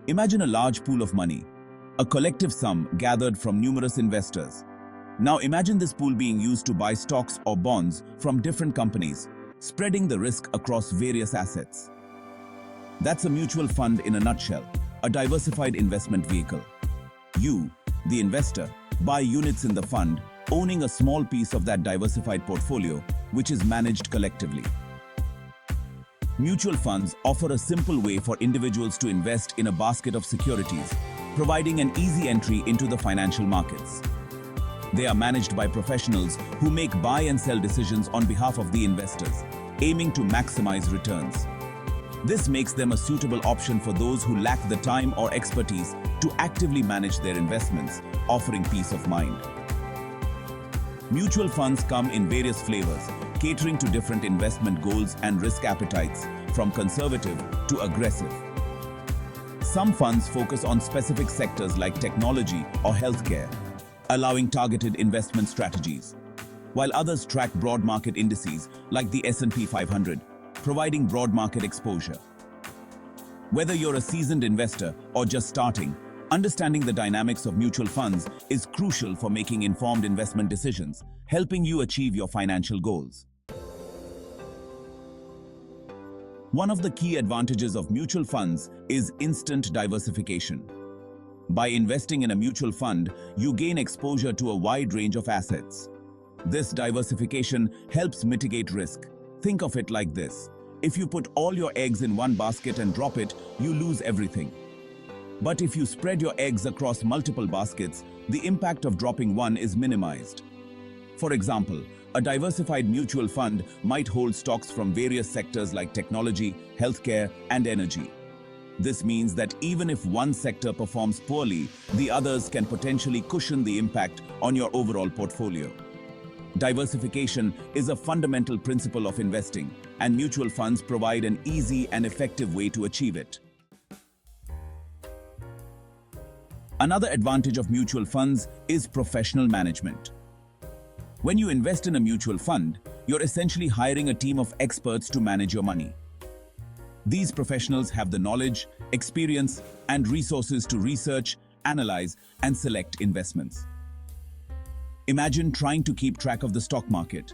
Imagine a large pool of money, a collective sum gathered from numerous investors. Now imagine this pool being used to buy stocks or bonds from different companies, spreading the risk across various assets. That's a mutual fund in a nutshell, a diversified investment vehicle. You, the investor, buy units in the fund, owning a small piece of that diversified portfolio, which is managed collectively. Mutual funds offer a simple way for individuals to invest in a basket of securities, providing an easy entry into the financial markets. They are managed by professionals who make buy and sell decisions on behalf of the investors, aiming to maximize returns. This makes them a suitable option for those who lack the time or expertise to actively manage their investments, offering peace of mind. Mutual funds come in various flavors, catering to different investment goals and risk appetites, from conservative to aggressive. Some funds focus on specific sectors like technology or healthcare, allowing targeted investment strategies, while others track broad market indices like the S&P 500, providing broad market exposure. Whether you're a seasoned investor or just starting, understanding the dynamics of mutual funds is crucial for making informed investment decisions, helping you achieve your financial goals. One of the key advantages of mutual funds is instant diversification. By investing in a mutual fund, you gain exposure to a wide range of assets. This diversification helps mitigate risk. Think of it like this. If you put all your eggs in one basket and drop it, you lose everything. But if you spread your eggs across multiple baskets, the impact of dropping one is minimized. For example, a diversified mutual fund might hold stocks from various sectors like technology, healthcare, and energy. This means that even if one sector performs poorly, the others can potentially cushion the impact on your overall portfolio. Diversification is a fundamental principle of investing, and mutual funds provide an easy and effective way to achieve it. Another advantage of mutual funds is professional management. When you invest in a mutual fund, you're essentially hiring a team of experts to manage your money. These professionals have the knowledge, experience, and resources to research, analyze, and select investments. Imagine trying to keep track of the stock market,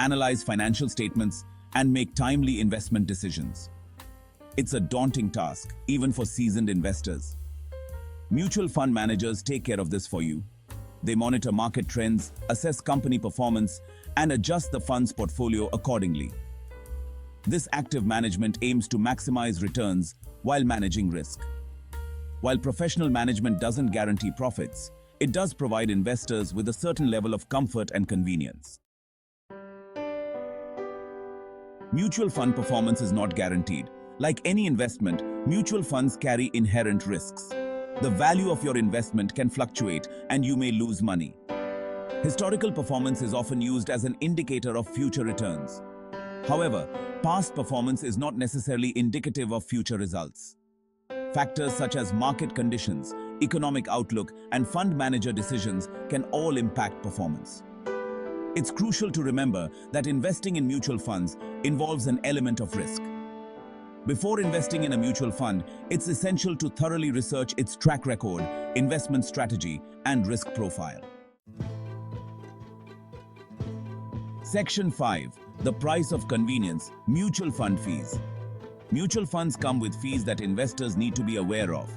analyze financial statements, and make timely investment decisions. It's a daunting task, even for seasoned investors. Mutual fund managers take care of this for you. They monitor market trends, assess company performance, and adjust the fund's portfolio accordingly. This active management aims to maximize returns while managing risk. While professional management doesn't guarantee profits, it does provide investors with a certain level of comfort and convenience. Mutual fund performance is not guaranteed. Like any investment, mutual funds carry inherent risks. The value of your investment can fluctuate and you may lose money. Historical performance is often used as an indicator of future returns. However, past performance is not necessarily indicative of future results. Factors such as market conditions, economic outlook, and fund manager decisions can all impact performance. It's crucial to remember that investing in mutual funds involves an element of risk. Before investing in a mutual fund, it's essential to thoroughly research its track record, investment strategy, and risk profile. Section 5. The price of convenience, mutual fund fees. Mutual funds come with fees that investors need to be aware of.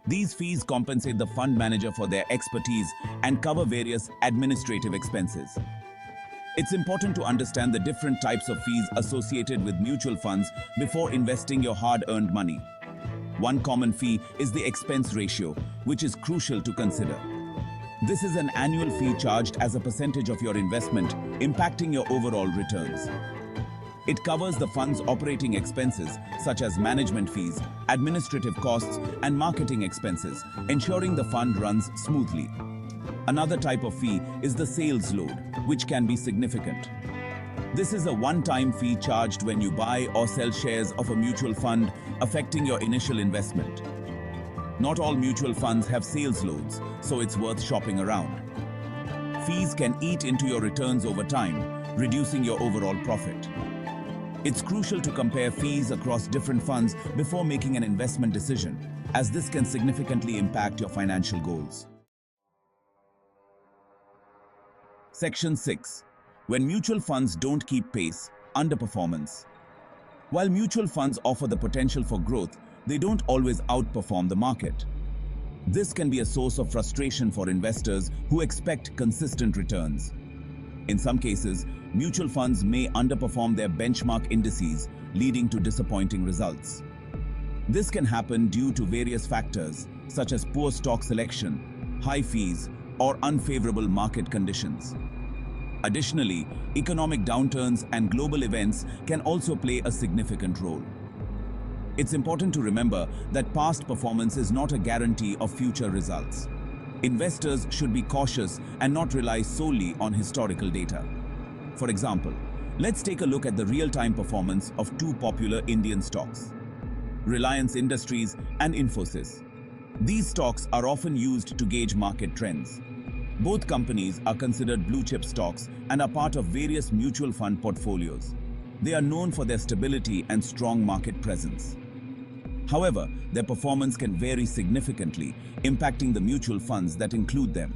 These fees compensate the fund manager for their expertise and cover various administrative expenses. It's important to understand the different types of fees associated with mutual funds before investing your hard-earned money. One common fee is the expense ratio, which is crucial to consider. This is an annual fee charged as a percentage of your investment, impacting your overall returns. It covers the fund's operating expenses, such as management fees, administrative costs, and marketing expenses, ensuring the fund runs smoothly. Another type of fee is the sales load, which can be significant. This is a one-time fee charged when you buy or sell shares of a mutual fund, affecting your initial investment. Not all mutual funds have sales loads, so it's worth shopping around. Fees can eat into your returns over time, reducing your overall profit. It's crucial to compare fees across different funds before making an investment decision, as this can significantly impact your financial goals. Section 6. When mutual funds don't keep pace, underperformance. While mutual funds offer the potential for growth, they don't always outperform the market. This can be a source of frustration for investors who expect consistent returns. In some cases, mutual funds may underperform their benchmark indices, leading to disappointing results. This can happen due to various factors, such as poor stock selection, high fees, or unfavorable market conditions. Additionally, economic downturns and global events can also play a significant role. It's important to remember that past performance is not a guarantee of future results. Investors should be cautious and not rely solely on historical data. For example, let's take a look at the real-time performance of two popular Indian stocks, Reliance Industries and Infosys. These stocks are often used to gauge market trends. Both companies are considered blue-chip stocks and are part of various mutual fund portfolios. They are known for their stability and strong market presence. However, their performance can vary significantly, impacting the mutual funds that include them.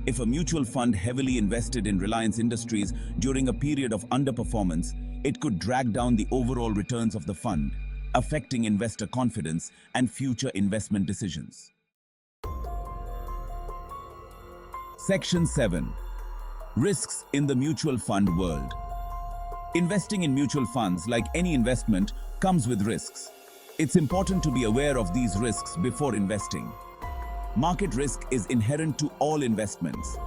If a mutual fund heavily invested in Reliance Industries during a period of underperformance, it could drag down the overall returns of the fund, affecting investor confidence and future investment decisions. Section 7. Risks in the mutual fund world. Investing in mutual funds, like any investment, comes with risks. It's important to be aware of these risks before investing. Market risk is inherent to all investments.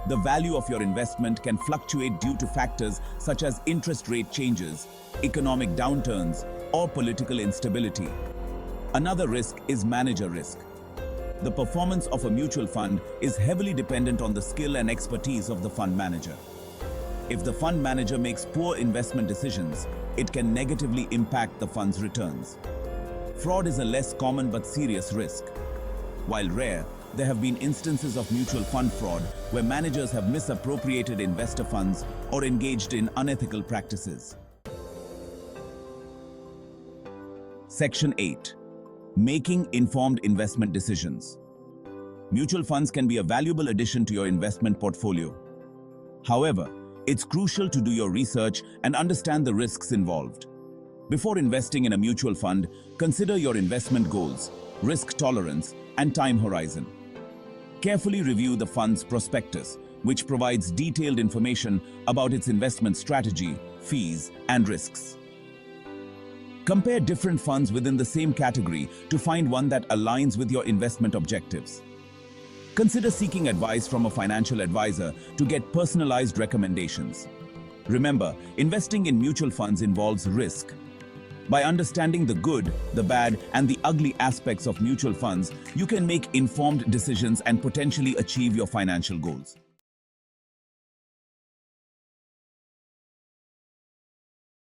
The value of your investment can fluctuate due to factors such as interest rate changes, economic downturns, or political instability. Another risk is manager risk. The performance of a mutual fund is heavily dependent on the skill and expertise of the fund manager. If the fund manager makes poor investment decisions, it can negatively impact the fund's returns. Fraud is a less common but serious risk. While rare, there have been instances of mutual fund fraud where managers have misappropriated investor funds or engaged in unethical practices. Section 8. Making informed investment decisions. Mutual funds can be a valuable addition to your investment portfolio. However, it's crucial to do your research and understand the risks involved. Before investing in a mutual fund, consider your investment goals, risk tolerance, and time horizon. Carefully review the fund's prospectus, which provides detailed information about its investment strategy, fees, and risks. Compare different funds within the same category to find one that aligns with your investment objectives. Consider seeking advice from a financial advisor to get personalized recommendations. Remember, investing in mutual funds involves risk. By understanding the good, the bad, and the ugly aspects of mutual funds, you can make informed decisions and potentially achieve your financial goals.